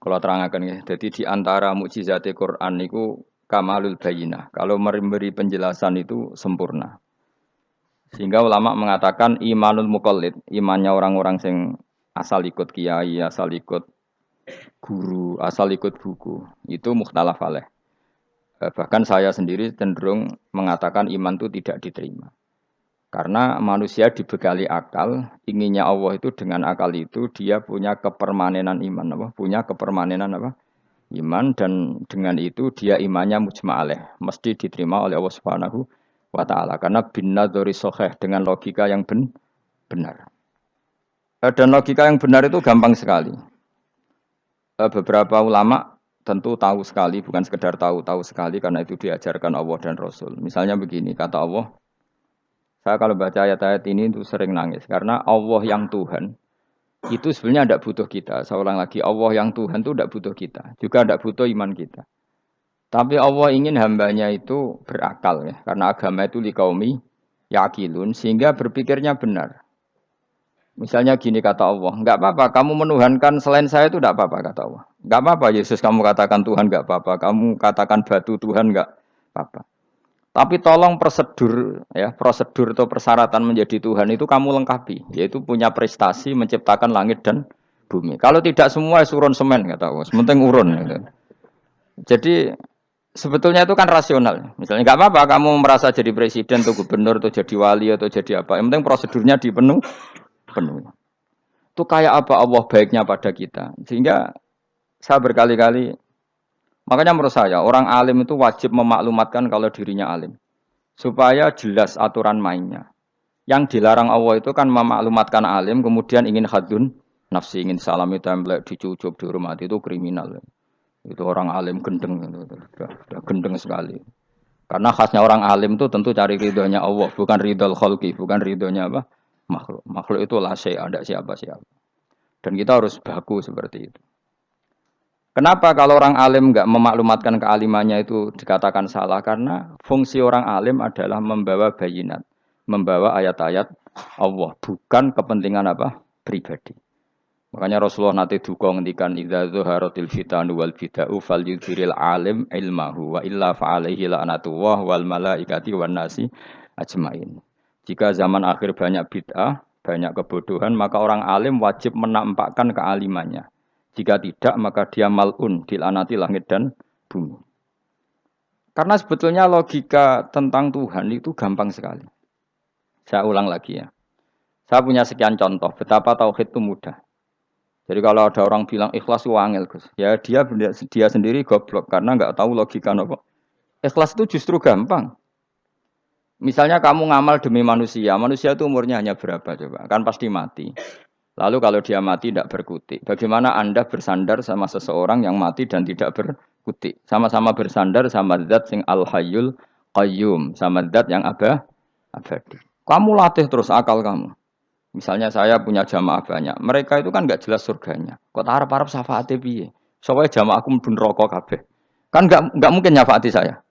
Kalau terangkan ya, jadi di antara mukjizat Quran niku kamalul bayinah. Kalau memberi penjelasan itu sempurna. Sehingga ulama mengatakan imanul muqallid, imannya orang-orang yang asal ikut kiai, asal ikut guru, asal ikut buku, itu mukhtalaf alaih. Bahkan saya sendiri cenderung mengatakan iman itu tidak diterima. Karena manusia dibekali akal, inginnya Allah itu dengan akal itu dia punya kepermanenan iman, apa? Punya kepermanenan apa? Iman dan dengan itu dia imannya mujma'aleh, mesti diterima oleh Allah Subhanahu wa taala karena binnadzari sahih dengan logika yang benar. Dan logika yang benar itu gampang sekali. Beberapa ulama tentu tahu sekali, bukan sekedar tahu sekali karena itu diajarkan Allah dan Rasul. Misalnya begini, kata Allah, saya kalau baca ayat-ayat ini itu sering nangis karena Allah yang Tuhan itu sebenarnya tidak butuh kita. Saya ulang lagi, Allah yang Tuhan itu tidak butuh kita, juga tidak butuh iman kita. Tapi Allah ingin hambanya itu berakal ya, karena agama itu likaumi yakilun, sehingga berpikirnya benar. Misalnya gini kata Allah, enggak apa-apa, kamu menuhankan selain saya itu enggak apa-apa kata Allah. Enggak apa-apa Yesus kamu katakan Tuhan enggak apa-apa, kamu katakan batu Tuhan enggak apa-apa. Tapi tolong prosedur ya, prosedur atau persyaratan menjadi Tuhan itu kamu lengkapi, yaitu punya prestasi menciptakan langit dan bumi. Kalau tidak semua surun semen kata Allah, sementing urun gitu. Jadi sebetulnya itu kan rasional. Misalnya nggak apa-apa kamu merasa jadi presiden atau gubernur atau jadi wali atau jadi apa. Yang penting prosedurnya dipenuhi. Itu kayak apa Allah baiknya pada kita. Sehingga saya berkali-kali, makanya menurut saya orang alim itu wajib memaklumatkan kalau dirinya alim. Supaya jelas aturan mainnya. Yang dilarang Allah itu kan memaklumatkan alim kemudian ingin hadun nafsi, ingin salami template, dicucuk, dihormati itu kriminal. Itu orang alim gendeng, sudah gendeng sekali. Karena khasnya orang alim itu tentu cari ridhonya Allah, bukan ridhol kholqi, bukan ridhonya apa? Makhluk. Makhluk itu lah ada siapa-siapa. Dan kita harus baku seperti itu. Kenapa kalau orang alim nggak memaklumatkan kealimannya itu dikatakan salah? Karena fungsi orang alim adalah membawa bayinat, membawa ayat-ayat Allah, bukan kepentingan apa? Pribadi. Makanya Rasulullah nanti duka ngendikan idza zuharatil fitanu wal bid'u falyudhiril alim ilmahu wa illa fa'alaihi la'natullah wal malaikati wan nasi ajmain. Jika zaman akhir banyak bid'ah, banyak kebodohan, maka orang alim wajib menampakkan kealimannya. Jika tidak, maka dia mal'un, dilaknati langit dan bumi. Karena sebetulnya logika tentang Tuhan itu gampang sekali. Saya ulang lagi ya. Saya punya sekian contoh betapa tauhid itu mudah. Jadi kalau ada orang bilang ikhlas itu angel, Gus. Ya dia sendiri goblok karena nggak tahu logika apa. Ikhlas itu justru gampang. Misalnya kamu ngamal demi manusia, manusia itu umurnya hanya berapa coba? Kan pasti mati. Lalu kalau dia mati tidak berkutik, bagaimana Anda bersandar sama seseorang yang mati dan tidak berkutik? Sama-sama bersandar sama zat sing al-hayyul qayyum, sama zat yang abadi. Kamu latih terus akal kamu. Misalnya saya punya jamaah banyak, mereka itu kan nggak jelas surganya. Kok harap-harap syafaatnya piye? Soalnya jamaah aku mlebu neraka kabeh. Kan nggak mungkin nyafaati saya.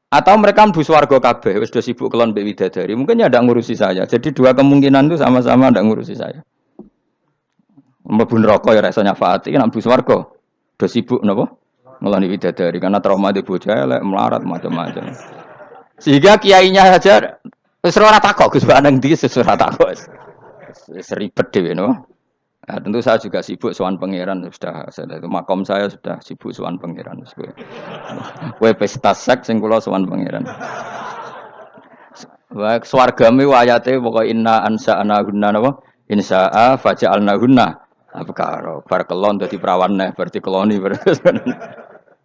Atau mereka mlebu swarga kabeh, wis do sibuk kelon mbek widadari. Mungkin ya ndak ngurusi saya. Jadi dua kemungkinan itu sama-sama ndak ngurusi saya. Mlebu neraka ya rasa nyafaati, nek mlebu swarga do sibuk napa? Ngeloni widadari karena trauma di bocah elek, melarat macam-macam. Sehingga kiainya saja wis ora takok Gus Baneng ndi wis ora takok. Seribet dhewe no. Nah, tentu saya juga sibuk sowan pangeran sudah itu makom saya sudah sibuk sowan pangeran. Kowe pesta seks sing kula sowan pangeran. Wa swargame ayate pokoke inna ansa'na gunna napa? Insya'a faja'alna gunna. Abkaro bar kelon dadi perawan neh berarti keloni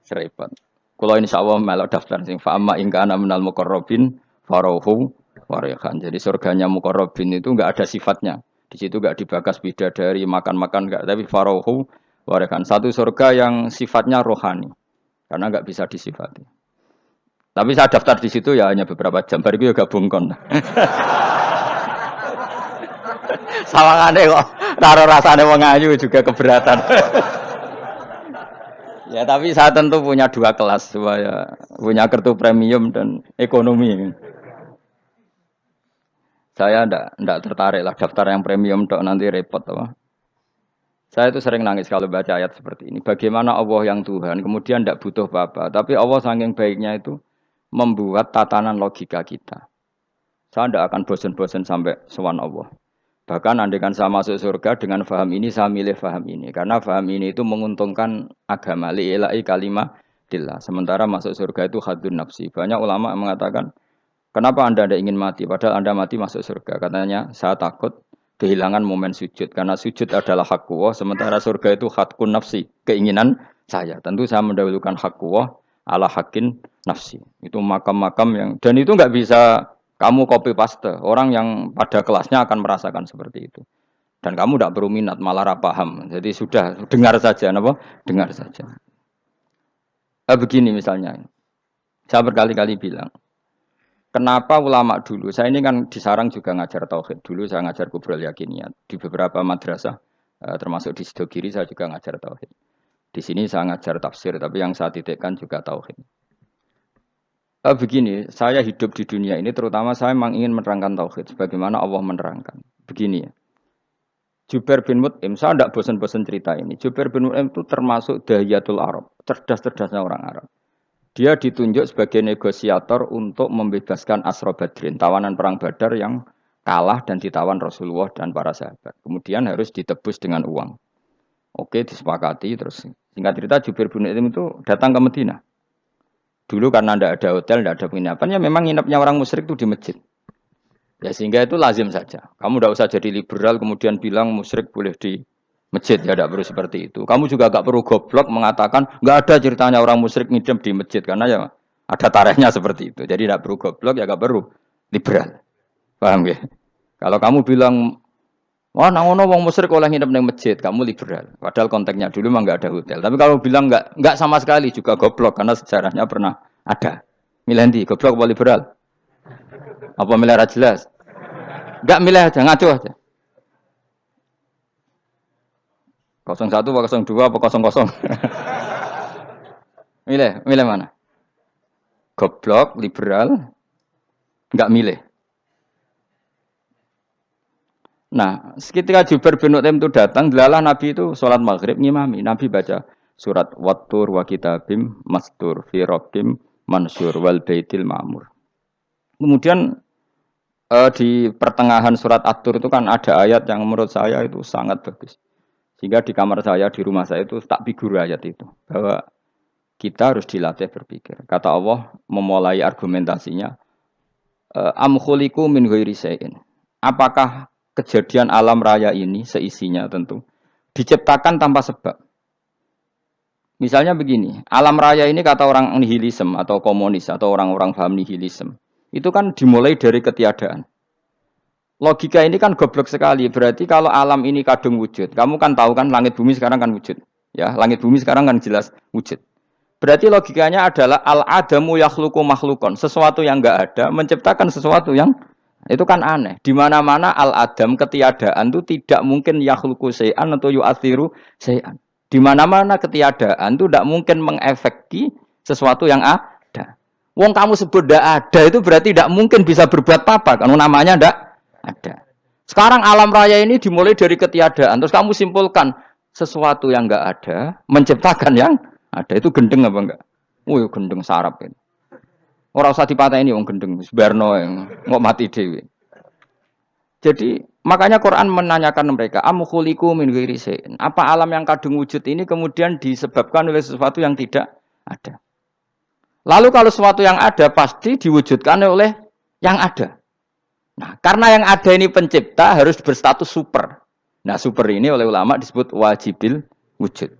seribet. Kula insyaallah melok daftar sing fa amma in kana minal muqarrabin farauhu warihan. Jadi surganya muqarrabin itu enggak ada sifatnya. Di situ enggak dibakas bidadari, makan-makan enggak, tapi farauhu warihan. Satu surga yang sifatnya rohani. Karena enggak bisa disifati. Tapi saya daftar di situ ya hanya beberapa jam. Baru itu gabung kon. Sawangane kok karo rasane wong ayu juga keberatan. Ya tapi saya tentu punya dua kelas, supaya punya kartu premium dan ekonomi. Saya ndak tertarik lah daftar yang premium dok nanti repot apa. Saya itu sering nangis kalau baca ayat seperti ini. Bagaimana Allah yang Tuhan, kemudian tidak butuh apa-apa. Tapi Allah saking baiknya itu membuat tatanan logika kita. Saya tidak akan bosan-bosan sampai sowan Allah. Bahkan andaikan saya masuk surga dengan faham ini, saya milih faham ini. Karena faham ini itu menguntungkan agama. Li'ilai kalimah dillah. Sementara masuk surga itu hadun nafsi. Banyak ulama yang mengatakan, kenapa Anda tidak ingin mati? Padahal Anda mati masuk surga. Katanya, saya takut kehilangan momen sujud. Karena sujud adalah hak Allah. Sementara surga itu hakun nafsi. Keinginan saya. Tentu saya mendahulukan hak Allah ala hakin nafsi. Itu makam-makam yang... Dan itu nggak bisa kamu copy paste. Orang yang pada kelasnya akan merasakan seperti itu. Dan kamu tidak perlu minat, malah paham. Jadi sudah, dengar saja. Apa? Dengar saja. Begini misalnya. Saya berkali-kali bilang. Kenapa ulama dulu? Saya ini kan di Sarang juga ngajar tauhid. Dulu saya ngajar kubrul yakiniyat. Di beberapa madrasah, termasuk di Sidogiri saya juga ngajar tauhid. Di sini saya ngajar tafsir, tapi yang saya titikkan juga tauhid. Begini, saya hidup di dunia ini terutama saya memang ingin menerangkan tauhid sebagaimana Allah menerangkan. Begini ya. Jubair bin Mut'im, saya tidak bosan-bosan cerita ini. Jubair bin Mut'im itu termasuk dahiyatul Arab, cerdas-cerdasnya orang Arab. Dia ditunjuk sebagai negosiator untuk membebaskan Asra Badrin, tawanan perang Badar yang kalah dan ditawan Rasulullah dan para sahabat. Kemudian harus ditebus dengan uang. Oke, disepakati terus. Singkat cerita Jubair bin Mut'im itu datang ke Madinah. Dulu karena tidak ada hotel, tidak ada penginapan, ya memang nginapnya orang musyrik itu di masjid. Ya sehingga itu lazim saja. Kamu tidak usah jadi liberal kemudian bilang musyrik boleh di masjid, ya tidak perlu seperti itu. Kamu juga tidak perlu goblok mengatakan nggak ada ceritanya orang musyrik ngidam di masjid karena ya ada tarikhnya seperti itu. Jadi tidak perlu goblok, ya nggak perlu liberal. Paham ya? Kalau kamu bilang wah, nangono wong musyrik oleh nginep di masjid, kamu liberal. Padahal konteksnya dulu memang nggak ada hotel. Tapi kalau bilang nggak sama sekali juga goblok karena sejarahnya pernah ada. Milih di goblok apa liberal? Apa milih jelas? Nggak milih aja, ngaco aja. 01 apa 02 apa 00? milih mana? Goblok, liberal, nggak milih. Nah, ketika Jubair bin Mut'im itu datang, delalah Nabi itu sholat maghrib ngimami. Nabi baca surat Wattur wa kitabim mastur fi rabbim mansur wal baitil ma'mur. Kemudian di pertengahan surat At-Tur itu kan ada ayat yang menurut saya itu sangat bagus. Sehingga di kamar saya, di rumah saya itu tak figur ayat itu. Bahwa kita harus dilatih berpikir. Kata Allah memulai argumentasinya. Am khuliqu min ghairi syai'in. Apakah kejadian alam raya ini seisinya tentu diciptakan tanpa sebab? Misalnya begini, alam raya ini kata orang nihilisme atau komunis atau orang-orang paham nihilisme. Itu kan dimulai dari ketiadaan. Logika ini kan goblok sekali. Berarti kalau alam ini kadung wujud, kamu kan tahu kan langit bumi sekarang kan wujud. Ya, langit bumi sekarang kan jelas wujud. Berarti logikanya adalah al-adamu yakhluqu makhlukon. Sesuatu yang enggak ada menciptakan sesuatu yang itu kan aneh. Di mana-mana al-adam ketiadaan itu tidak mungkin yakhluqu syai'an atau yu'athiru syai'an. Di mana-mana ketiadaan itu tidak mungkin mengefeki sesuatu yang ada. Wong kamu sebut tidak ada itu berarti tidak mungkin bisa berbuat apa kan namanya tidak ada. Sekarang alam raya ini dimulai dari ketiadaan. Terus kamu simpulkan sesuatu yang enggak ada menciptakan yang ada. Itu gendeng apa enggak? Oh, gendeng sarap ini. Orang usah dipatahin wong gendeng, sebarno nggak mati dewi. Jadi makanya Quran menanyakan mereka, am khuliqu min ghairi syai'in. Apa alam yang kadung wujud ini kemudian disebabkan oleh sesuatu yang tidak ada? Lalu kalau sesuatu yang ada pasti diwujudkan oleh yang ada. Nah, karena yang ada ini pencipta harus berstatus super. Nah, super ini oleh ulama disebut wajibil wujud.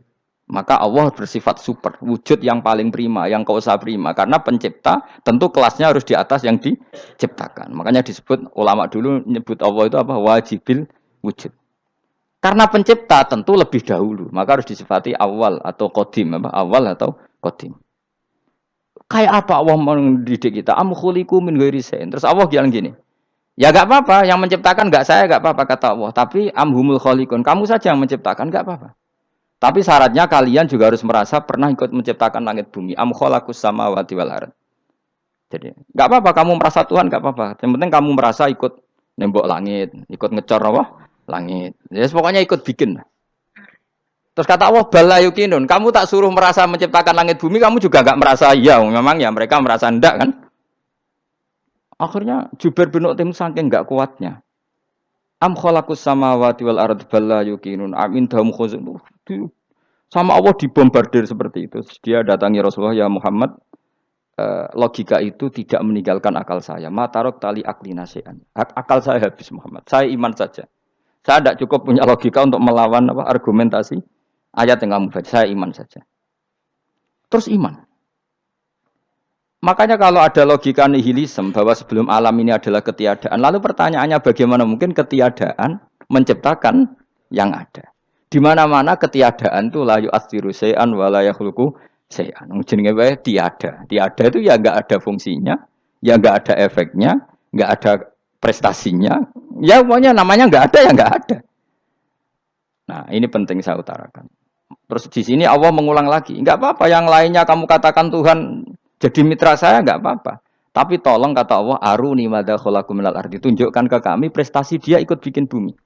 Maka Allah bersifat super, wujud yang paling prima, yang kausa prima. Karena pencipta tentu kelasnya harus di atas yang diciptakan. Makanya disebut ulama dulu nyebut Allah itu apa? Wajibil wujud. Karena pencipta tentu lebih dahulu, maka harus disifati awal atau qadim, apa? Awal atau qadim. Kayak apa Allah mendidik kita? Am khuliqu min ghairi syai'in. Terus Allah bilang gini. Ya enggak apa-apa, yang menciptakan enggak saya, enggak apa-apa kata Allah. Tapi amhumul khaliqun, kamu saja yang menciptakan, enggak apa-apa. Tapi syaratnya kalian juga harus merasa pernah ikut menciptakan langit bumi. Am khalaqus samawati wal ardh. Jadi, enggak apa-apa kamu merasa Tuhan, enggak apa-apa. Yang penting kamu merasa ikut nembok langit, ikut ngecor apa? Langit. Ya pokoknya ikut bikin. Terus kata Allah bala yukinun, kamu tak suruh merasa menciptakan langit bumi, kamu juga enggak merasa iya, memang ya mereka merasa ndak kan. Akhirnya Jubair bin Mut'im saking enggak kuatnya. Am khalaqus samawati wal ard bala yukinun am indahum khuzun. Sama Allah dibombardir seperti itu. Dia datangi Rasulullah, ya Muhammad, logika itu tidak meninggalkan akal saya. Matarok tali akli nasian. Akal saya habis Muhammad. Saya iman saja. Saya tidak cukup punya logika untuk melawan argumentasi ayat yang kamu baca. Saya iman saja. Terus iman. Makanya kalau ada logika nihilisme bahwa sebelum alam ini adalah ketiadaan, lalu pertanyaannya bagaimana mungkin ketiadaan menciptakan yang ada? Di mana-mana ketiadaan itu la yu'atsiru syai'an wa la yakhluqu syai'an. Jenenge wae tiada. Tiada itu ya enggak ada fungsinya, ya enggak ada efeknya, enggak ada prestasinya. Ya pokoknya namanya enggak ada ya enggak ada. Nah, ini penting saya utarakan. Terus di sini Allah mengulang lagi, enggak apa-apa yang lainnya kamu katakan Tuhan jadi mitra saya enggak apa-apa. Tapi tolong kata Allah, aruni madza khalaqu minal ardi, tunjukkan ke kami prestasi dia ikut bikin bumi.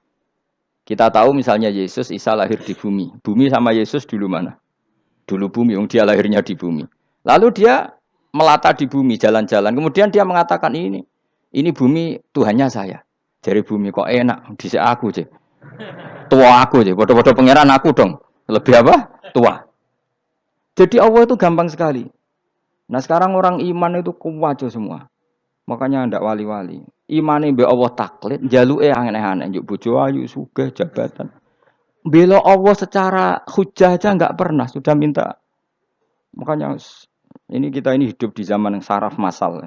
Kita tahu misalnya Yesus, Isa lahir di bumi. Bumi sama Yesus dulu mana? Dulu bumi, dia lahirnya di bumi. Lalu dia melata di bumi, jalan-jalan. Kemudian dia mengatakan ini bumi Tuhannya saya. Dari bumi kok enak, dhisik aku cek. Tua aku cek, bodoh-bodoh pangeran aku dong. Lebih apa? Tua. Jadi Allah itu gampang sekali. Nah sekarang orang iman itu kuwajo semua. Makanya ndak wali-wali. Imane mbek Allah taklid, njaluke aneh-aneh, njuk bojo ayu, sugih, jabatan. Bela Allah secara hujah aja enggak pernah, sudah minta. Makanya kita ini hidup di zaman yang saraf massal.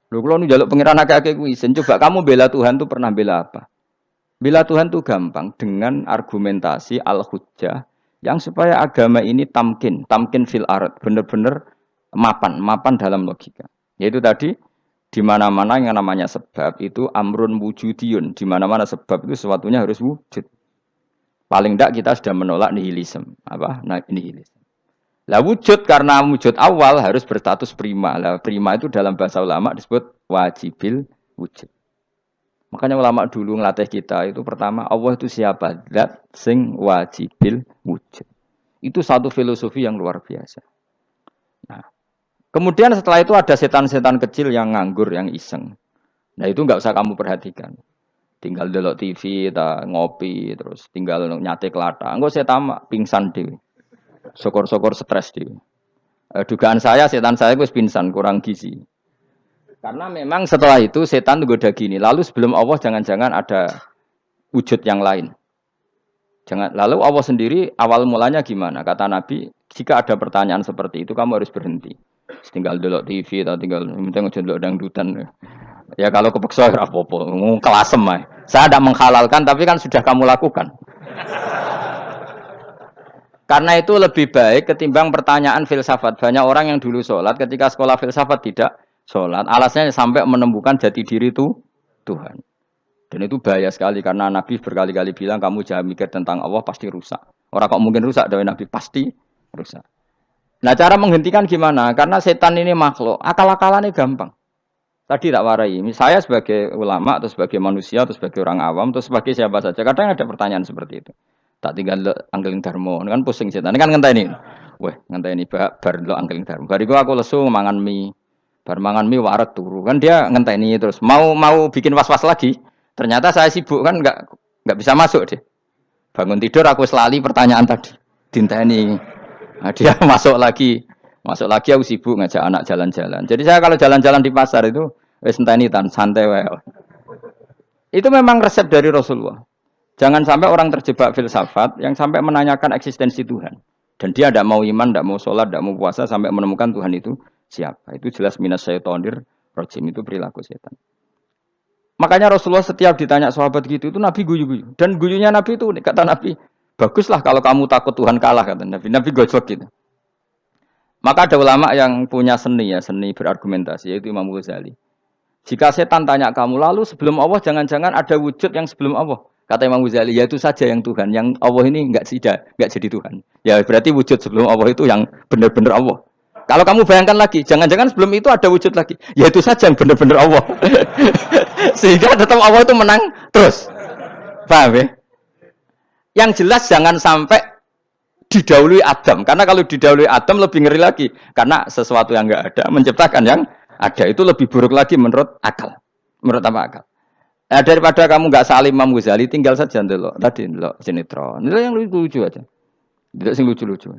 Lho kula nu njaluk pangeran akeh-akeh kuwi, coba kamu bela Tuhan tuh pernah bela apa? Bela Tuhan tuh gampang dengan argumentasi al-hujjah yang supaya agama ini tamkin fil ard, benar-benar mapan dalam logika. Yaitu tadi di mana-mana yang namanya sebab itu amrun wujudiyun. Di mana-mana sebab itu sesuatunya harus wujud. Paling tidak kita sudah menolak nihilisme. Apa? Nah, nihilisme. Lah wujud karena wujud awal harus berstatus prima. Lah prima itu dalam bahasa ulama disebut wajibil wujud. Makanya ulama dulu ngelatih kita itu pertama Allah itu siapa? Zat sing wajibil wujud. Itu satu filosofi yang luar biasa. Nah, kemudian setelah itu ada setan-setan kecil yang nganggur, yang iseng. Nah itu enggak usah kamu perhatikan. Tinggal delok TV, ngopi, terus tinggal nyate kelata. Enggak setan pingsan dewe. Syukur-syukur stres dewe. Dugaan saya setan saya wis pingsan, kurang gizi. Karena memang setelah itu setan goda gini. Lalu sebelum Allah jangan-jangan ada wujud yang lain. Lalu Allah sendiri awal mulanya gimana? Kata Nabi, jika ada pertanyaan seperti itu kamu harus berhenti. Tinggal delok TV atau tinggal penting aja delok dangdutan. Ya kalau kepeksa ora apa-apa, kelasem ae. Saya tidak menghalalkan tapi kan sudah kamu lakukan. Karena itu lebih baik ketimbang pertanyaan filsafat. Banyak orang yang dulu sholat ketika sekolah filsafat tidak sholat. Alasannya sampai menemukan jati diri itu Tuhan. Dan itu bahaya sekali karena Nabi berkali-kali bilang kamu jangan mikir tentang Allah pasti rusak. Orang kok mungkin rusak dari Nabi pasti rusak. Nah cara menghentikan gimana? Karena setan ini makhluk, akal-akalannya gampang. Tadi tak warai, saya sebagai ulama, atau sebagai manusia, atau sebagai orang awam, atau sebagai siapa saja. Kadang ada pertanyaan seperti itu. Tak tinggal anggeling dharma, kan pusing setan. Ini kan ngenteni. Weh, ngenteni bar lo anggeling dharma. Bariku aku lesu mangan mie. Bar mangan mie waret turu. Kan dia ngenteni terus. Mau bikin was-was lagi. Ternyata saya sibuk kan enggak bisa masuk deh. Bangun tidur aku selali pertanyaan tadi. Dinteni. Nah, dia masuk lagi aku sibuk ngajak anak jalan-jalan. Jadi saya kalau jalan-jalan di pasar itu wis enteni tan santai wae. Itu memang resep dari Rasulullah. Jangan sampai orang terjebak filsafat yang sampai menanyakan eksistensi Tuhan. Dan dia tidak mau iman, tidak mau sholat, tidak mau puasa sampai menemukan Tuhan itu siapa. Itu jelas minas syaitonir rajim, itu perilaku setan. Makanya Rasulullah setiap ditanya sahabat gitu itu Nabi guyu-guyu. Dan guyunya Nabi itu kata Nabi, baguslah kalau kamu takut Tuhan kalah kata Nabi. Nabi gojok gitu. Maka ada ulama yang punya seni berargumentasi yaitu Imam Ghazali. Jika setan tanya kamu lalu sebelum Allah jangan-jangan ada wujud yang sebelum Allah. Kata Imam Ghazali, ya itu saja yang Tuhan, yang Allah ini enggak jadi Tuhan. Ya berarti wujud sebelum Allah itu yang benar-benar Allah. Kalau kamu bayangkan lagi, jangan-jangan sebelum itu ada wujud lagi. Ya itu saja yang benar-benar Allah. Sehingga tetap Allah itu menang terus. Paham ya? Yang jelas jangan sampai didahului Adam. Karena kalau didahului Adam lebih ngeri lagi. Karena sesuatu yang enggak ada menciptakan yang ada itu lebih buruk lagi menurut akal. Menurut apa akal? Nah, daripada kamu enggak salim Imam Ghazali, tinggal saja ndelok. Tadi ndelok sinetron. Itu yang lucu-lucu aja. Tidak sing lucu-lucu.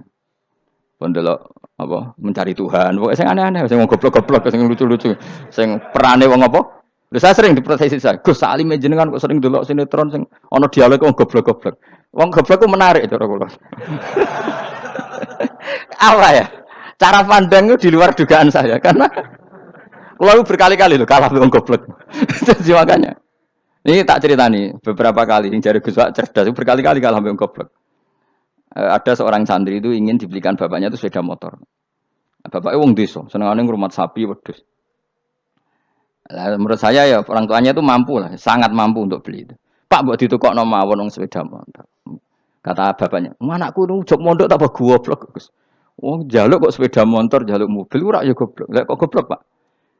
Ndelok apa? Mencari Tuhan. Pokoknya sing aneh-aneh, sing goblok-goblok, sing lucu-lucu. Sing perane wong apa? Lha saya sering diprotes saya. Gus salim jenengan kok sering ndelok sinetron sing ana dialog wong goblok-goblok. Wong goblok ku menarik cara kula. Apa ya? Cara pandang itu di luar dugaan saya karena kula berkali-kali lho kalah wong goblok. Jadi makanya ini tak cerita nih beberapa kali yang jari Gus Wak cerdas berkali-kali kalah wong goblok. Ada seorang santri itu ingin dibelikan bapaknya itu sepeda motor. Bapaknya wong desa, senengane ngrumat sapi wedhus. Nah, menurut saya ya orang tuanya itu mampu lah, sangat mampu untuk beli itu. Pak buat ditukokno mawon wong sepeda motor. Kata bapaknya, "Anakku nu jog mondok tak goblok, Gus." Wong njaluk kok sepeda motor, njaluk mobil ora ya goblok. Lah kok goblok, Pak?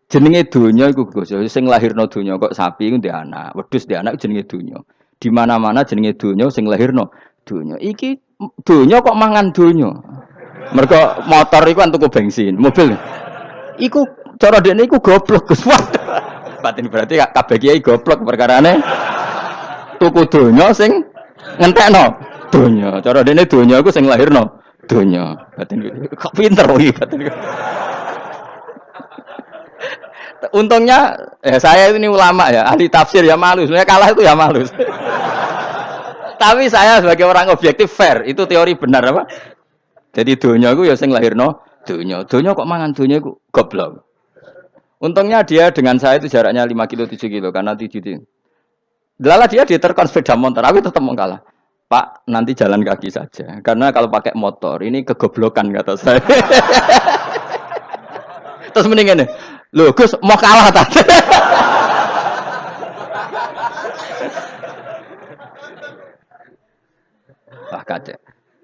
Jenenge donya iku Gus, sing lahirno donya kok sapi iku ndek anak, wedhus ndek anak jenenge donya. Di mana-mana jenenge donya sing lahirno donya. Iki donya kok mangan donya. Mergo motor iku kan tuku bensin, mobil. Iku cara dekne iku goblok Gus. Batin berarti kabeh kiai goblok perkarane tuku donya sing ngentekno donya. Cara dene donya iku sing lahirno donya. Batin kok pinter iki batin. Untungnya saya ini ulama ya, ahli tafsir ya malu. Sebenarnya kalah itu ya malu. Tapi saya sebagai orang objektif fair, itu teori benar apa? Jadi donya iku ya sing lahirno donya. Donya kok mangan donya iku goblok. Untungnya dia dengan saya itu jaraknya 5 kilo 7 kilo karena 7 kilo. Lala dia diterkon sepeda motor, aku tetap mau kalah. Pak, nanti jalan kaki saja. Karena kalau pakai motor ini kegoblokan kata saya. Terus mendingan nih, loh Gus mau kalah tadi. Wah kacau.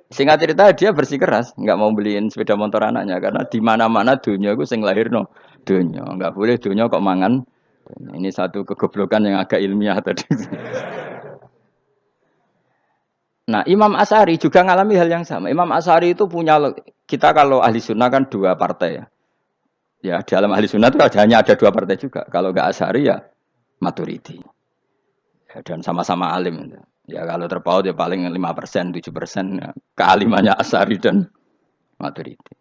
Singkat cerita dia bersikeras, nggak mau beliin sepeda motor anaknya karena di mana-mana dunia gue sing lahirno dunia, nggak boleh dunia kok mangan. Ini satu kegoblokan yang agak ilmiah tadi. Nah Imam Asy'ari juga ngalami hal yang sama. Imam Asy'ari itu punya kita kalau ahli sunnah kan dua partai ya. Ya dalam ahli sunnah itu hanya ada dua partai juga. Kalau nggak Asy'ari ya Maturidi. Ya, dan sama-sama alim. Ya kalau terpaut ya paling 5%, 7% ya. Kealimannya Asy'ari dan Maturidi.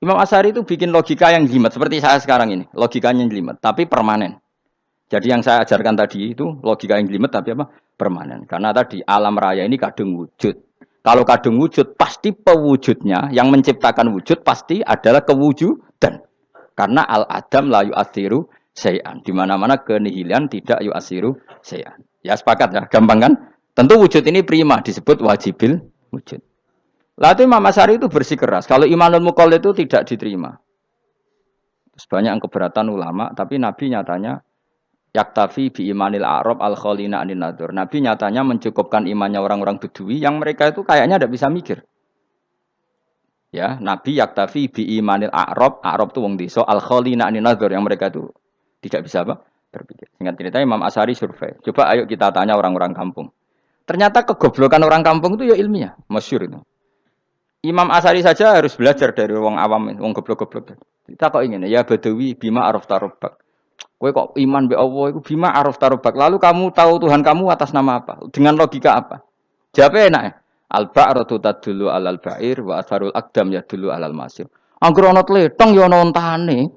Imam Asy'ari itu bikin logika yang jelimet seperti saya sekarang ini, logikanya jelimet tapi permanen. Jadi yang saya ajarkan tadi itu logika yang jelimet tapi apa? Permanen. Karena tadi alam raya ini kadung wujud. Kalau kadung wujud pasti pewujudnya yang menciptakan wujud pasti adalah kewujudan. Karena al-adam la yu'athiru syai'an. Di mana-mana kenihilan tidak yu'athiru syai'an. Ya sepakat ya, gampang kan? Tentu wujud ini prima disebut wajibil wujud. Lalu Imam Asy'ari itu bersikeras. Kalau imanul muqallid itu tidak diterima. Banyak yang keberatan ulama, tapi Nabi nyatanya yaktafi bi imanil a'rab al khalina anin nadur. Nabi nyatanya mencukupkan imannya orang-orang Bedui yang mereka itu kayaknya tidak bisa mikir. Ya, Nabi yaktafi bi imanil a'rab itu wong desa al khalina anin nadur yang mereka itu tidak bisa apa? Berpikir. Singkat cerita Imam Asy'ari survei. Coba ayo kita tanya orang-orang kampung. Ternyata kegoblokan orang kampung itu ya ilmiah, masyhur itu. Imam Asy'ari saja harus belajar dari wong awam, wong goblok-goblok. Kita kok ingin ya Badawi bima arafta rabbak. Kowe kok iman be Allah iku bima arafta rabbak. Lalu kamu tahu Tuhan kamu atas nama apa? Dengan logika apa? Jawabnya enak ya. Al-ba'ratu tadullu 'alal ba'ir wa atharul aqdam yadullu 'alal masir. Angger ana tletong ya ana ontane.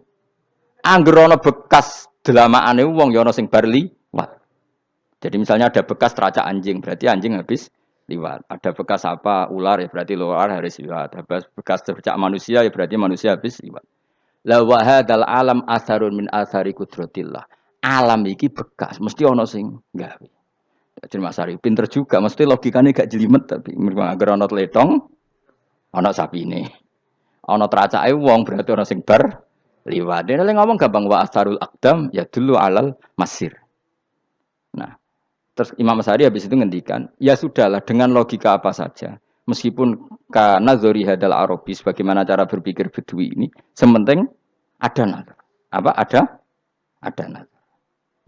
Angger ana bekas delamaane wong ya ana sing bar liwat. Jadi misalnya ada bekas teracak anjing, berarti anjing habis liwat. Ada bekas apa ular ya berarti ular harus liwat. Ada bekas teracak manusia ya berarti manusia habis liwat. La wa hadzal alam atharun min athari qudratillah. Alam iki bekas, mesti ana sing gawe. Jadi Mas Ari pinter juga, mesti logikane gak jelimet tapi agar ana tletong ana sapine. Ana teracake wong berarti ana sing bar liwat. Dene ngomong gampang wa atharul aqdam ya dulu alal masir. Nah, terus Imam Asy'ari habis itu ngendikan, ya sudahlah dengan logika apa saja. Meskipun karena zori hadal Arabi sebagaimana cara berpikir Bedui ini, sementing ada nazar. Apa ada nazar.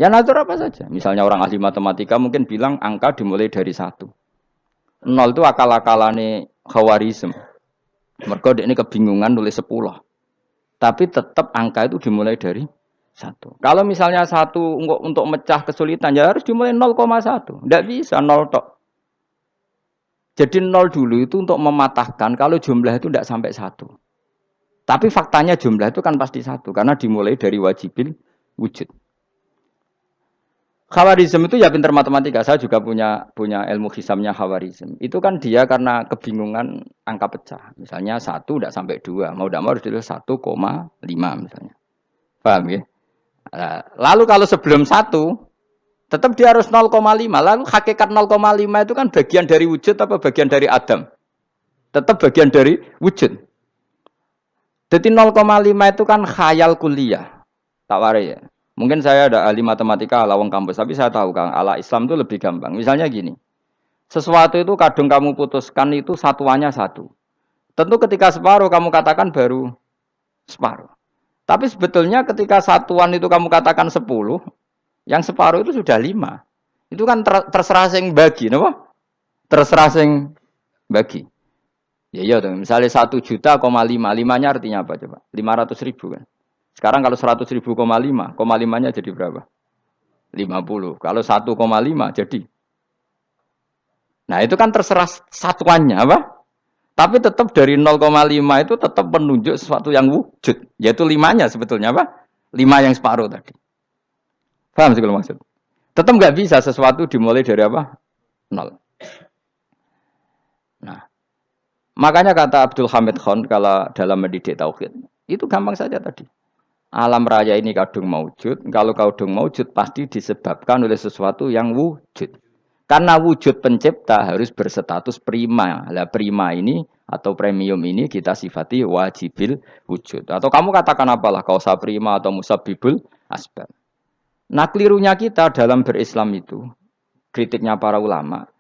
Ya nazar apa saja. Misalnya orang ahli matematika mungkin bilang angka dimulai dari 1. Nol itu akal-akalane Khawarizm. Mergo ini kebingungan nulis 10. Tapi tetap angka itu dimulai dari 1. Kalau misalnya 1 untuk mecah kesulitan ya harus dimulai 0,1. Tidak bisa 0 tok. Jadi 0 dulu itu untuk mematahkan kalau jumlah itu tidak sampai 1. Tapi faktanya jumlah itu kan pasti 1 karena dimulai dari wajibil wujud. Khawarizm itu ya pintar matematika. Saya juga punya ilmu hisabnya Khawarizm. Itu kan dia karena kebingungan angka pecah. Misalnya 1 tidak sampai 2. Mau tidak mau harus ditulis 1,5 misalnya. Paham ya? Lalu kalau sebelum 1, tetap dia harus 0,5. Lalu hakikat 0,5 itu kan bagian dari wujud apa bagian dari Adam? Tetap bagian dari wujud. Jadi 0,5 itu kan khayal kuliah. Tak warai ya. Mungkin saya ada ahli matematika ala wong kampus, tapi saya tahu Kang, ala Islam itu lebih gampang. Misalnya gini, sesuatu itu kadung kamu putuskan itu satuannya 1. Tentu ketika separuh kamu katakan baru separuh. Tapi sebetulnya ketika satuan itu kamu katakan 10, yang separuh itu sudah 5. Itu kan terserah sing bagi, no? Terserah sing bagi. Ya iya dong, misalnya 1 juta,5, 5-nya artinya apa coba? 500.000 kan. Sekarang kalau 100.000, 5, 5-nya jadi berapa? 50. Kalau 1,5 jadi. Nah itu kan terserah satuannya apa? Tapi tetap dari 0,5 itu tetap menunjuk sesuatu yang wujud. Yaitu 5-nya sebetulnya apa? 5 yang separuh tadi. Paham sih kalau maksud? Tetap nggak bisa sesuatu dimulai dari apa? 0. Nah, makanya kata Abdul Hamid Khan kalau dalam mendidik tauhid, itu gampang saja tadi. Alam raya ini kadung maujud, kalau kadung maujud pasti disebabkan oleh sesuatu yang wujud. Karena wujud pencipta harus berstatus prima. Lah prima ini atau premium ini kita sifati wajibil wujud. Atau kamu katakan apalah kausa prima atau musabibul asbab. Nah kelirunya kita dalam berislam itu, kritiknya para ulama,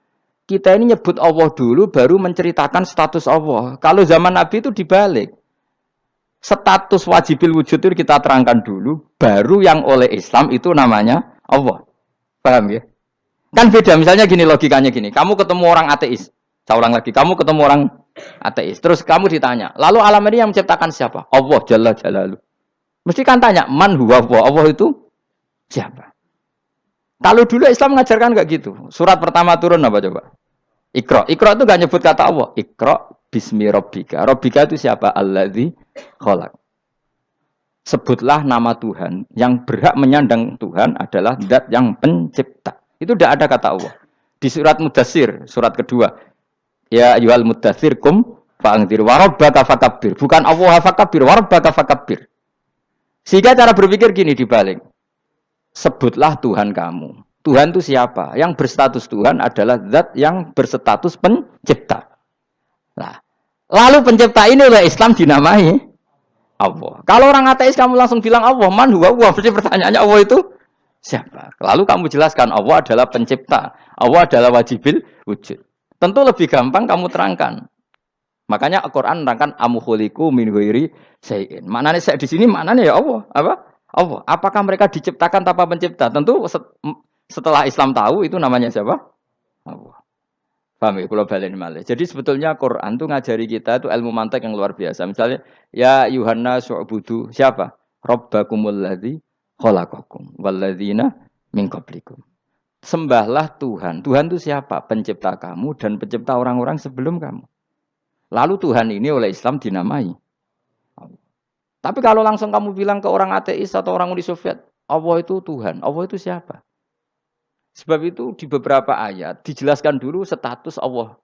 kita ini nyebut Allah dulu baru menceritakan status Allah. Kalau zaman Nabi itu dibalik. Status wajibil wujud itu kita terangkan dulu, baru yang oleh Islam itu namanya Allah. Paham ya? Kan beda, misalnya gini logikanya gini, kamu ketemu orang ateis, saya ulang lagi, kamu ketemu orang ateis, terus kamu ditanya, lalu alam ini yang menciptakan siapa? Allah Jalla Jalaluh. Mesti kan tanya, man huwa Allah, Allah itu siapa? Kalau dulu Islam mengajarkan enggak gitu, surat pertama turun apa coba? Iqra. Iqra itu enggak nyebut kata Allah, Iqra bismi rabbika. Rabbika itu siapa? Alladzi khalaq. Sebutlah nama Tuhan. Yang berhak menyandang Tuhan adalah zat yang pencipta. Itu tidak ada kata Allah. Di surat Mudatsir, surat kedua. Ya ayyuhal mudatsir kum fa'anzir wa rabbaka fakabbir. Bukan Allah fakabbir, wa rabbaka fakabbir. Sehingga cara berpikir gini dibalik. Sebutlah Tuhan kamu. Tuhan itu siapa? Yang berstatus Tuhan adalah zat yang berstatus pencipta. Nah, lalu pencipta ini oleh Islam dinamai Allah. Kalau orang ateis kamu langsung bilang Allah, man huwa Allah. Berarti pertanyaannya Allah itu siapa? Lalu kamu jelaskan Allah adalah pencipta. Allah adalah wajibil wujud. Tentu lebih gampang kamu terangkan. Makanya Al-Qur'an menerangkan amuhuliku min ghairi syai'in. Maknanya saya di sini maknanya ya Allah. Apa? Allah. Apakah mereka diciptakan tanpa pencipta? Tentu setelah Islam tahu itu namanya siapa? Allah. Paham ya? Kalau balen malih. Jadi sebetulnya Quran itu ngajari kita itu ilmu mantek yang luar biasa. Misalnya, ya Yuhanna su'budu siapa? Rabbakumul ladzi khalaqakum walladzina min qablikum. Sembahlah Tuhan. Tuhan itu siapa? Pencipta kamu dan pencipta orang-orang sebelum kamu. Lalu Tuhan ini oleh Islam dinamai Allah. Tapi kalau langsung kamu bilang ke orang ateis atau orang Uni Soviet, Allah itu Tuhan. Allah itu siapa? Sebab itu di beberapa ayat dijelaskan dulu status Allah.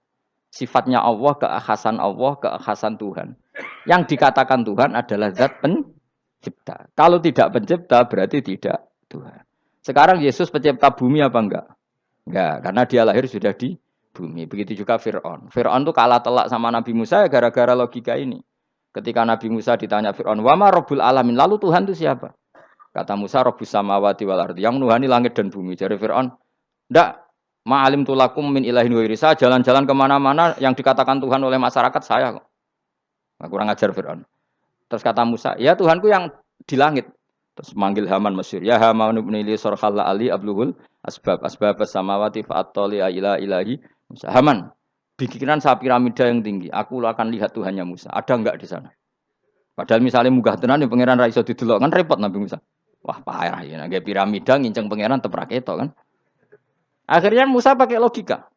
Sifatnya Allah, keakhasan Tuhan. Yang dikatakan Tuhan adalah zat pencipta. Kalau tidak pencipta berarti tidak Tuhan. Sekarang Yesus pencipta bumi apa enggak? Enggak, karena dia lahir sudah di bumi. Begitu juga Fir'aun. Fir'aun itu kalah telak sama Nabi Musa gara-gara logika ini. Ketika Nabi Musa ditanya Fir'aun, "Wama Rabbul Alamin?" Lalu Tuhan itu siapa? Kata Musa, Rabbus samawati wal ardi, yang menuhani langit dan bumi. Jadi Fir'aun, ndak, ma'alim tulakum min ilahin wairi. Saya jalan-jalan kemana-mana yang dikatakan Tuhan oleh masyarakat saya kok. Nah, kurang ajar Fir'aun. Terus kata Musa, ya Tuhanku yang di langit. Terus manggil Haman Mesir. Ya Haman ibnili sorkhalla ali abluhul asbab samawati fa'attoli ila ilahi. Musa, Haman, Bikinan saya piramida yang tinggi. Aku akan lihat Tuhannya Musa. Ada enggak di sana? Padahal misalnya munggah tenan ya pangeran ra iso didelok kan repot Nabi Musa. Wah, parah ya. Nggak piramida nginceng pangeran teprak itu kan. Akhirnya Musa pakai logika.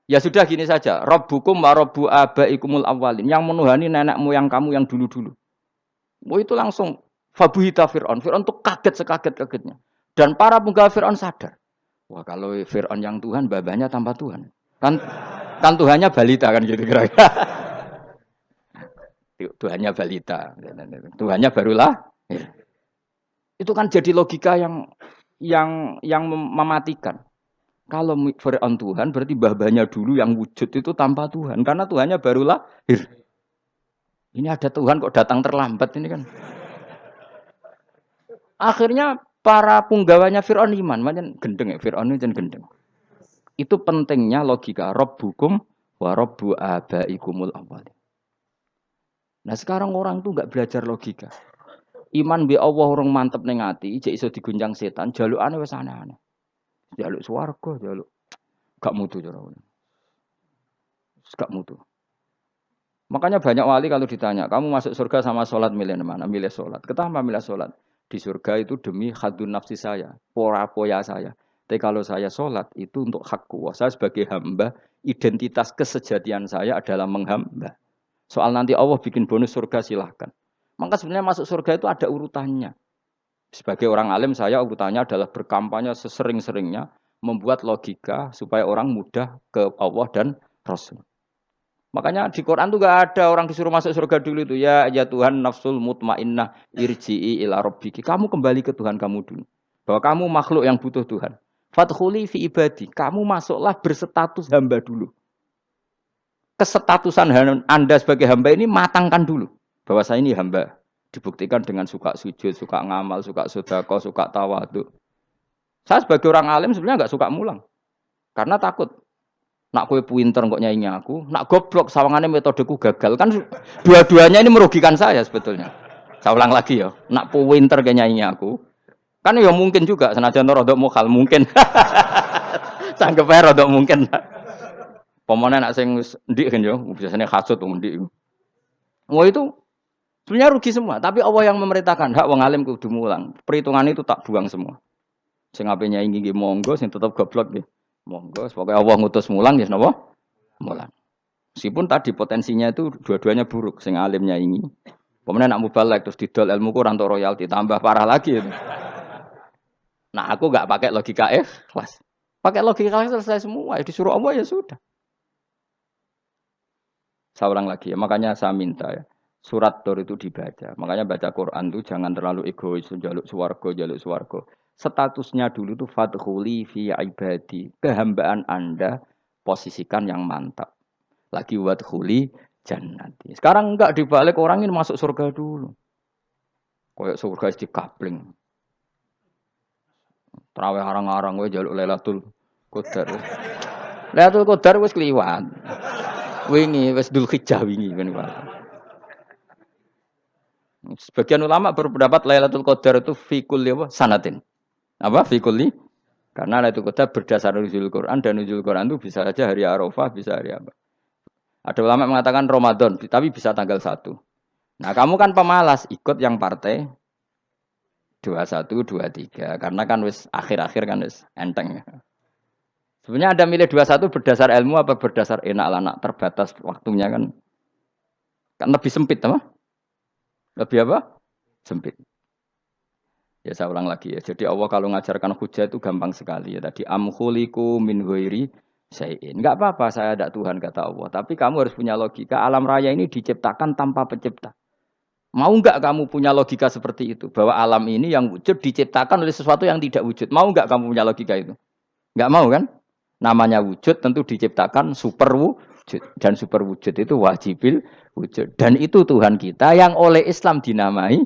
Ya sudah gini saja. Rabbukum wa rabbu abaikumul awwalin. Yang menuhani nenek moyang kamu yang dulu-dulu. Oh itu langsung fabuhita Fir'aun. Fir'aun tuh kaget sekaget-kagetnya. Dan para penggawa Fir'aun sadar. Wah kalau Fir'aun yang Tuhan, babanya tanpa Tuhan. Kan Tuhannya balita kan gitu kira-kira. Tuhannya balita. Tuhannya barulah. Itu kan jadi logika yang mematikan. Kalau Fir'aun Tuhan berarti babanya dulu yang wujud itu tanpa Tuhan. Karena Tuhannya barulah. Ini ada Tuhan kok datang terlambat ini kan. Akhirnya para punggawanya Fir'aun iman, macam gendeng ya Fir'aun itu gendeng. Itu pentingnya logika Rabbukum wa Rabbu abaikumul awwalin. Nah sekarang orang tuh nggak belajar logika. Iman bi Allah orang mantep ning ati, jek iso diguncang setan, jalukane wis aneh-aneh. Jaluk swarga, jaluk gak mutu cara. Gak mutu. Makanya banyak wali kalau ditanya, kamu masuk surga sama sholat milih mana? Milih sholat. Kenapa milih sholat? Di surga itu demi khadun nafsi saya, poya saya. Tapi kalau saya sholat itu untuk hakku. Saya sebagai hamba, identitas kesejatian saya adalah menghamba. Soal nanti Allah bikin bonus surga silahkan. Maka sebenarnya masuk surga itu ada urutannya. Sebagai orang alim saya urutannya adalah berkampanye sesering-seringnya, membuat logika supaya orang mudah ke Allah dan Rasul. Makanya di Quran tuh gak ada orang disuruh masuk surga dulu itu ya Tuhan nafsul mutmainnah irji'i ila rabbiki. Kamu kembali ke Tuhan kamu dulu. Bahwa kamu makhluk yang butuh Tuhan. Fadkhuli fi ibadi. Kamu masuklah berstatus hamba dulu. Kesetatusan Anda sebagai hamba ini matangkan dulu. Bahwa saya ini hamba. Dibuktikan dengan suka sujud, suka ngamal, suka sedekah, suka tawadhu. Saya sebagai orang alim sebenarnya enggak suka mulang. Karena takut. Nak kue pinter kok nyanyi aku, nak goblok sawangannya metodeku gagal kan dua-duanya ini merugikan saya sebetulnya. Saya ulang lagi ya, nak pinter kayak nyanyi aku, kan ya mungkin juga senajan rodok mukal mungkin, sanggup aja rodok mungkin. Pemenang nak sing ndik kan yo, biasanya hasut ndik. Wah itu sebenarnya rugi semua, tapi Allah yang memerintahkan hak wong alim kudu mulang. Perhitungan itu tak buang semua. Sing ape nyanyi nggih monggo, sing tetep goblok nggih. Monggo, pokoknya Allah ngutus mulang ya napa? Mulang. Meskipun tadi potensinya itu dua-duanya buruk, sing alimnya ini. Kemudian nak mubalek terus didol ilmu ku rantok royalti tambah parah lagi itu. Nah, aku enggak pakai logika ikhlas. Pakai logika ikhlas selesai semua, disuruh Allah ya sudah. Saya ulang lagi ya, makanya saya minta ya. Surat Tur itu dibaca. Makanya baca Quran itu jangan terlalu egois, jaluk swarga. Statusnya dulu itu fadkhuli fi ibadi. Kehambaan Anda posisikan yang mantap. Lagi wadkhuli jannati. Sekarang enggak dibalik orang ini masuk surga dulu. Kayak surga di kapling. Terawih arang-arang kowe jaluk Lailatul Qadar. Lailatul Qadar wis kliwat. Wingi wis Dzulhijjah wingi kan Pak. Sebagian ulama berpendapat Lailatul Qadar itu fi kulli sanatin. Apa fi kulli? Karena Lailatul Qadar berdasar nuzul Quran dan nuzul Quran itu bisa saja hari Arafah, bisa hari apa. Ada ulama mengatakan Ramadan, tapi bisa tanggal 1. Nah, kamu kan pemalas ikut yang partai 21, 23 karena kan wis akhir-akhir kan wis enteng. Sebenarnya Anda milih 21 berdasar ilmu apa berdasar enak lah terbatas waktunya kan. Kan lebih sempit apa? Lebih apa? Sempit. Ya saya ulang lagi ya. Jadi Allah kalau ngajarkan hujah itu gampang sekali ya. Tadi amkhuliku min ghairi syai'in. Enggak apa-apa saya ada Tuhan kata Allah, tapi kamu harus punya logika. Alam raya ini diciptakan tanpa pencipta. Mau enggak kamu punya logika seperti itu? Bahwa alam ini yang wujud diciptakan oleh sesuatu yang tidak wujud. Mau enggak kamu punya logika itu? Enggak mau kan? Namanya wujud tentu diciptakan super wujud. Dan super wujud itu wajibil wujud. Dan itu Tuhan kita yang oleh Islam dinamai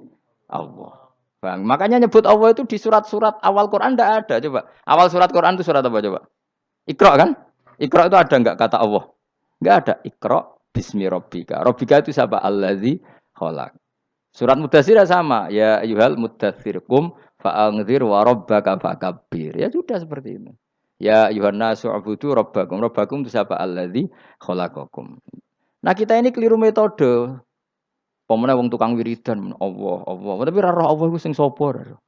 Allah. Bang, makanya nyebut Allah itu di surat-surat awal Quran tidak ada. Coba. Awal surat Quran itu surat apa coba? Iqra kan? Iqra itu ada enggak kata Allah? Enggak ada. Iqra bismi rabbika. Rabbika itu siapa? Allazi khalaq. Surat Mudatsir sama. Ya ayyuhal mudatsir qum fa'anzir wa rabbaka fakabbir. Ya sudah seperti itu. Ya Yohanes su'budu rabbakum. Rabbakum itu siapa? Alladzi khalaqakum. Nah kita ini keliru metode. Pemene wong tukang wiridan Allah, Allah. Tapi ora roh Allah iku sing sapa?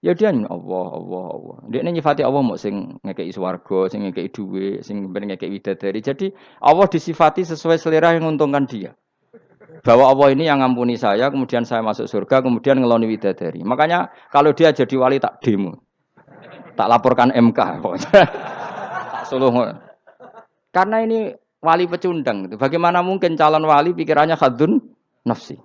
Ya dia Allah, Allah, Allah. Dia nyifati Allah mau sing ngekei swarga, sing ngekei duwe, sing ben ngekei widadari. Jadi Allah disifati sesuai selera yang menguntungkan dia. Bahwa Allah ini yang ngampuni saya, kemudian saya masuk surga, kemudian ngeloni widadari. Makanya kalau dia jadi wali tak demo, tak laporkan MK. Tak suluh. Karena ini wali pecundang. Bagaimana mungkin calon wali pikirannya khadun nafsi?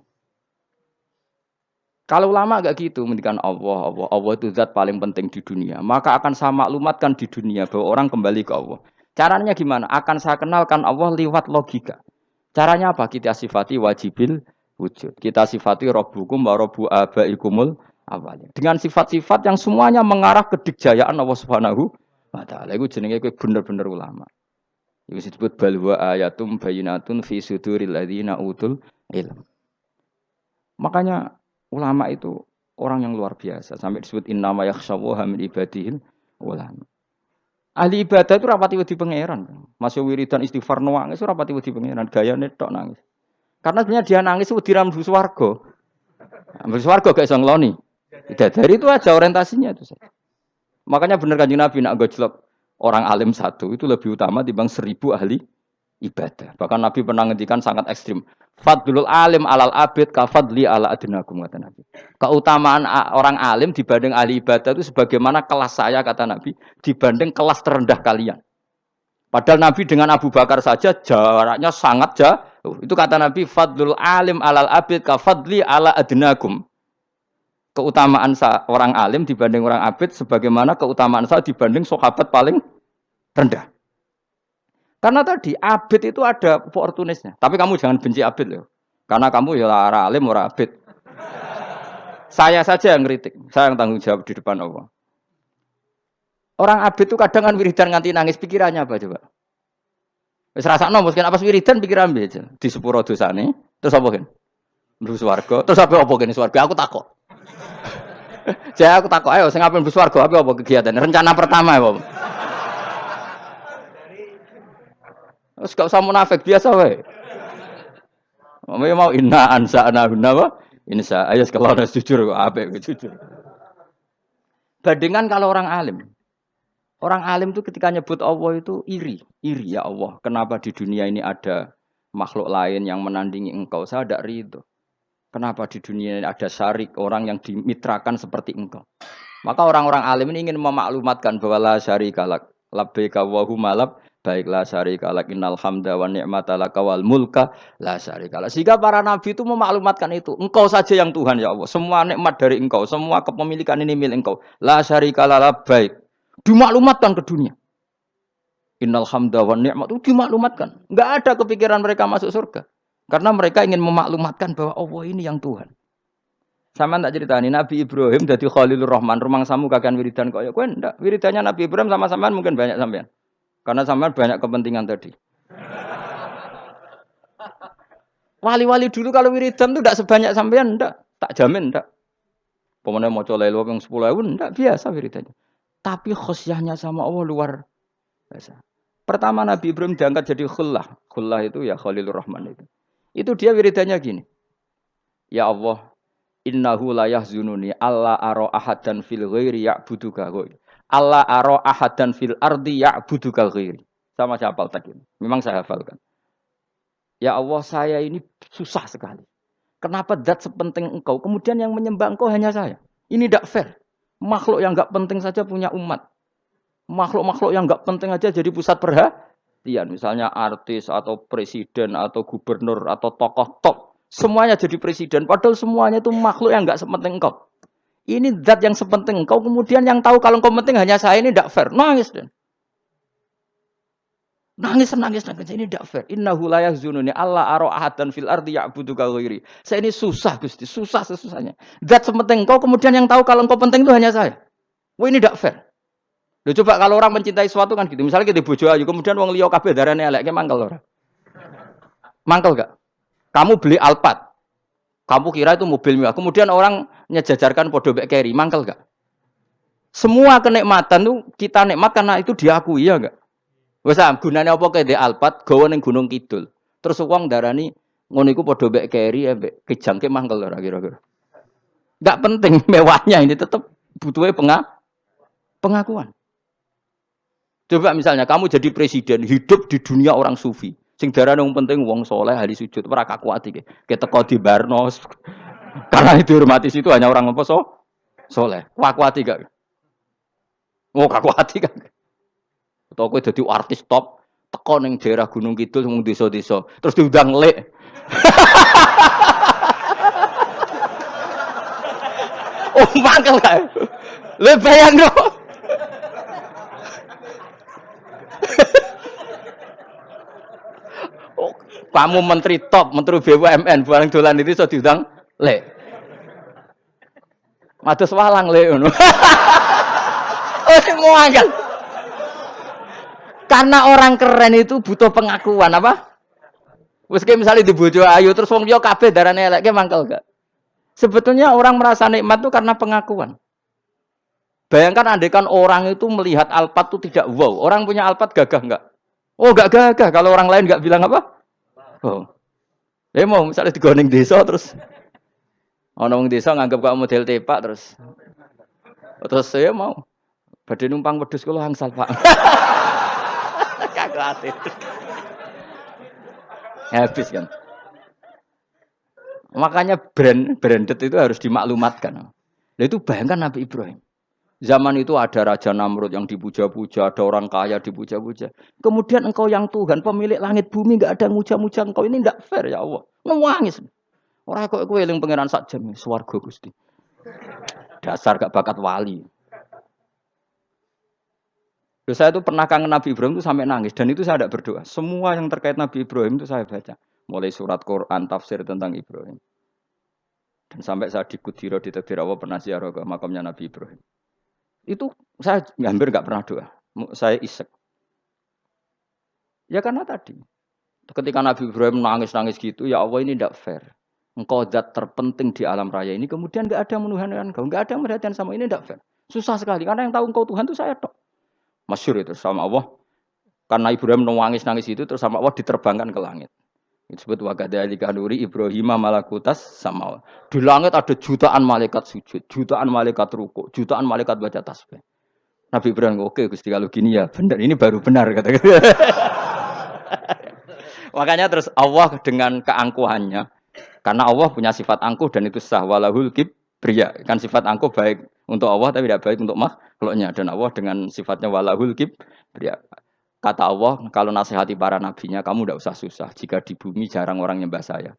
Kalau ulama gak gitu, mendikan Allah, Allah, Allah itu zat paling penting di dunia. Maka akan saya maklumatkan di dunia bahwa orang kembali ke Allah. Caranya gimana? Akan saya kenalkan Allah lewat logika. Caranya apa? Kita sifati wajibil wujud. Kita sifati Rabbukum wa Rabbu abaikumul awalnya. Dengan sifat-sifat yang semuanya mengarah ke dikjayaan Allah Subhanahu wa taala. Iku jenenge kowe bener-bener ulama. Iku disebut balwa ayatum bayinatun fi suduril ladzina utul ilm. Makanya ulama itu orang yang luar biasa. Sampai disebut innama yakhshawaha min ibadihil ulama. Ahli ibadah itu rapati wedi pangeran. Masuk wiridan istighfar nangis rapati wedi pangeran, gayane tok nangis. Karena sebenarnya dia nangis wedi ra mlebu swarga. Mlebu swarga gak iso ngloni. Dari itu aja orientasinya itu saja. Makanya benar Kanjeng Nabi nak gojlok orang alim satu itu lebih utama dibanding 1000 ahli ibadah. Bahkan Nabi pernah ngendikan sangat ekstrim. Fadlul alim alal abid ka fadli ala adnakum kata Nabi. Keutamaan orang alim dibanding ahli ibadah itu sebagaimana kelas saya kata Nabi dibanding kelas terendah kalian. Padahal Nabi dengan Abu Bakar saja jaraknya sangat jauh. Itu kata Nabi fadlul alim alal abid ka fadli ala adnakum. Keutamaan orang alim dibanding orang abid sebagaimana keutamaan saya dibanding sahabat paling rendah. Karena tadi abid itu ada oportunisnya. Tapi kamu jangan benci abid loh. Karena kamu ya ora alim ora abid. Saya saja yang kritik. Saya yang tanggung jawab di depan Allah. Orang abid itu kadang kan wiridan nganti nangis. Pikirannya apa coba? Wis rasakno mungkin apa wiridan pikiran aja. Di sepuro dosane. Terus apa kan? Mlebu swarga. Terus apa kene swarga? Aku takok. Jadi aku takok ayo sing ape mlebu swarga apa kegiatan? Rencana pertama ya, Pak. Terus gak usah munafik biasa wae. Mau inna ansa'na apa? Insa ayo kalau harus jujur apik jujur. Bandingan kalau orang alim. Orang alim itu ketika nyebut Allah itu iri ya Allah. Kenapa di dunia ini ada makhluk lain yang menandingi engkau? Saya tidak ridho. Kenapa di dunia ini ada syarik orang yang dimitrakan seperti engkau? Maka orang-orang alim ini ingin memaklumatkan bahwa la syarika lak labbaika wa humma baiklah syarika lak innal hamda wa ni'mata laka wal mulka la syarika lak. Sehingga para nabi itu memaklumatkan itu. Engkau saja yang Tuhan ya Allah. Semua nikmat dari engkau, semua kepemilikan ini milik engkau. La syarika lak baik. Dimaklumatkan ke dunia. Innal hamda wa ni'mat itu dimaklumatkan. Enggak ada kepikiran mereka masuk surga. Karena mereka ingin memaklumatkan bahwa Allah ini yang Tuhan. Sama tak ceritani Nabi Ibrahim jadi Khalilur Rahman, rumang samu kakean wiridan kaya kowe ndak. Wiridannya Nabi Ibrahim sama sampean mungkin banyak sampean. Karena sampean banyak kepentingan tadi. Wali-wali dulu kalau wiridan tuh ndak sebanyak sampean ndak, tak jamin ndak. Pemene maca lelo ping 10.000 ndak biasa wiridannya. Tapi khosyahnya sama Allah luar biasa. Pertama Nabi Ibrahim diangkat jadi khullah. Khullah itu ya Khalilur Rahman itu. Itu dia wiridannya gini. Ya Allah, innahu la yahzununi alla ara ahadan fil ghairi ya'buduka ghairi. Alla ara ahadan fil ardi ya'buduka ghairi. Sama saya hafal tadi. Memang saya hafalkan. Ya Allah, saya ini susah sekali. Kenapa zat sepenting engkau, kemudian yang menyembah engkau hanya saya? Ini tidak fair. Makhluk yang enggak penting saja punya umat. Makhluk-makhluk yang enggak penting aja jadi pusat perhatian. Misalnya artis atau presiden atau gubernur atau tokoh top. Semuanya jadi presiden. Padahal semuanya itu makhluk yang enggak sepenting engkau. Ini zat yang sepenting engkau. Kemudian yang tahu kalau engkau penting hanya saya, ini tidak fair. Nangis dan nangis. Ini tidak fair. Innahu la yahzununi alla ara ahadan fil ardi ya'buduka ghairi. Saya ini susah Gusti. Susah sesusahnya. Zat sepenting engkau. Kemudian yang tahu kalau engkau penting itu hanya saya. Wah ini tidak fair. Loh, coba kalau orang mencintai sesuatu kan gitu. Misalnya kita bojo ayu, kemudian wong liya kabeh darane elek, ke mangkel ora? Mangkel gak? Kamu beli Alphard. Kamu kira itu mobil mewah. Kemudian orang nyejajarkan podo mbek Kerry, mangkel gak? Semua kenikmatan tuh kita nikmat karena itu diakui ya enggak? Wes gunane apa kae ndek Alphard gawa ning Gunung Kidul. Terus wong darani ngono iku padha mbek keri mbek kejangke mangkel ora kira-kira. Enggak penting mewahnya ini tetap butuhnya pengakuan. Coba misalnya kamu jadi presiden, hidup di dunia orang sufi. Sing darane wong penting wong soleh ahli sujud ora kakuat iki. Keteko di Barnos. Karena itu dihormati situ hanya orang apa soleh. Kakuat gak? Oh kakuat gak? Atau kowe dadi artis top teko ning daerah Gunung Kidul wong desa-desa, terus diundang lek. Oh mangkel kae. Le bayangno. Oh, kamu menteri top, menteri BUMN, barang dolan itu iso diundang lek. Mados walang lek ngono. Oh semua mangkel. Karena orang keren itu butuh pengakuan apa? Wes kayak misalnya di bojo ayu terus wong liya kabeh darane elek ki mangkel gak? Sebetulnya orang merasa nikmat itu karena pengakuan. Bayangkan andekan orang itu melihat Alphard itu tidak wow. Orang punya Alphard gagah enggak? Oh enggak gagah. Kalau orang lain enggak bilang apa? Oh. Mau misalnya digoning desa terus orang desa nganggap kok model tepak terus saya mau badhe numpang wedhus kula angsal Pak. Kagak habis kan. Makanya branded itu harus dimaklumatkan. Nah, itu bayangkan Nabi Ibrahim. Zaman itu ada Raja Namrud yang dipuja-puja, ada orang kaya dipuja-puja. Kemudian engkau yang Tuhan, pemilik langit bumi, enggak ada muja-muja engkau. Ini enggak fair ya Allah. Nangis. Orang kok kowe eling pangeran sak jam, swarga Gusti. Dasar gak bakat wali. Saya itu pernah kangen Nabi Ibrahim itu sampai nangis dan itu saya tidak berdoa. Semua yang terkait Nabi Ibrahim itu saya baca. Mulai surat Quran, tafsir tentang Ibrahim. Dan sampai saya di Kudiro, di Tadbir Allah pernah ziarah ke makamnya Nabi Ibrahim. Itu saya hampir nggak pernah doa. Saya isek. Ya karena tadi. Ketika Nabi Ibrahim nangis-nangis gitu, ya Allah ini tidak fair. Engkau zat terpenting di alam raya ini, kemudian nggak ada menuhankan engkau. Nggak ada perhatian sama ini, tidak fair. Susah sekali, karena yang tahu engkau Tuhan itu saya tok. Masyhur itu sama Allah. Karena Ibrahim nangis-nangis itu, terus sama Allah diterbangkan ke langit. Itu disebut wakadzalika nuri Ibrahim malakutas sama. Di langit ada jutaan malaikat sujud, jutaan malaikat rukuk, jutaan malaikat baca tasbih. Nabi Ibrahim oke Gusti kalau gini ya benar, ini baru benar kata. Makanya terus Allah dengan keangkuhannya, karena Allah punya sifat angkuh dan itu sah walahul kibriya. Kan sifat angkuh baik untuk Allah tapi tidak baik untuk makhluknya, dan Allah dengan sifatnya walahul kibriya. Kata Allah, kalau nasihati para nabinya, kamu tidak usah susah. Jika di bumi jarang orang nyembah saya.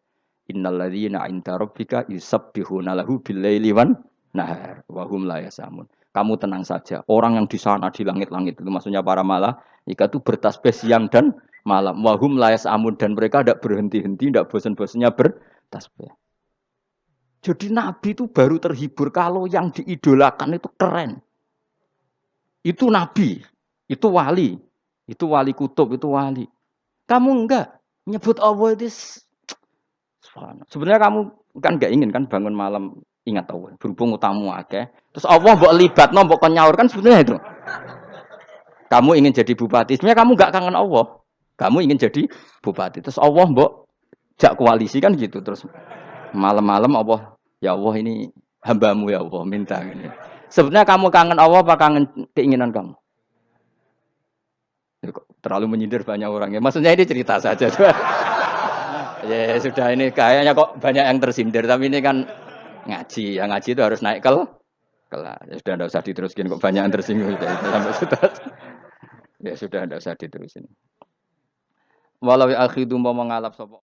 Innalladzina 'inda rabbika yusabbihuna lahu bil-laili wan nahar wa hum la yasamun. Kamu tenang saja. Orang yang di sana di langit-langit itu maksudnya para malaikat itu bertasbih siang dan malam. Wa hum la yasamun, dan mereka tidak berhenti-henti, tidak bosan-bosannya bertasbih. Jadi nabi itu baru terhibur kalau yang diidolakan itu keren. Itu nabi, itu wali. Itu wali kutub, itu wali. Kamu enggak nyebut Allah itu. Sebenarnya kamu kan enggak ingin kan bangun malam ingat Allah. Berhubung utamu akeh. Terus Allah mbok libatno, mbok nyaur kan sebenarnya itu. Kamu ingin jadi bupati. Sebenarnya kamu enggak kangen Allah. Kamu ingin jadi bupati. Terus Allah mbok jak koalisi kan gitu. Terus malam-malam Allah, ya Allah ini hambamu ya Allah minta ini. Sebenarnya kamu kangen Allah apa kangen keinginan kamu? Terlalu menyindir banyak orang ya. Maksudnya ini cerita saja. Ya sudah ini kayaknya kok banyak yang tersindir. Tapi ini kan ngaji. Yang ngaji itu harus naik kelas. Ya sudah tidak usah diteruskin kok banyak yang tersinggung. Ya sudah tidak usah diterusin. Walau akhidu mau mengalap sapa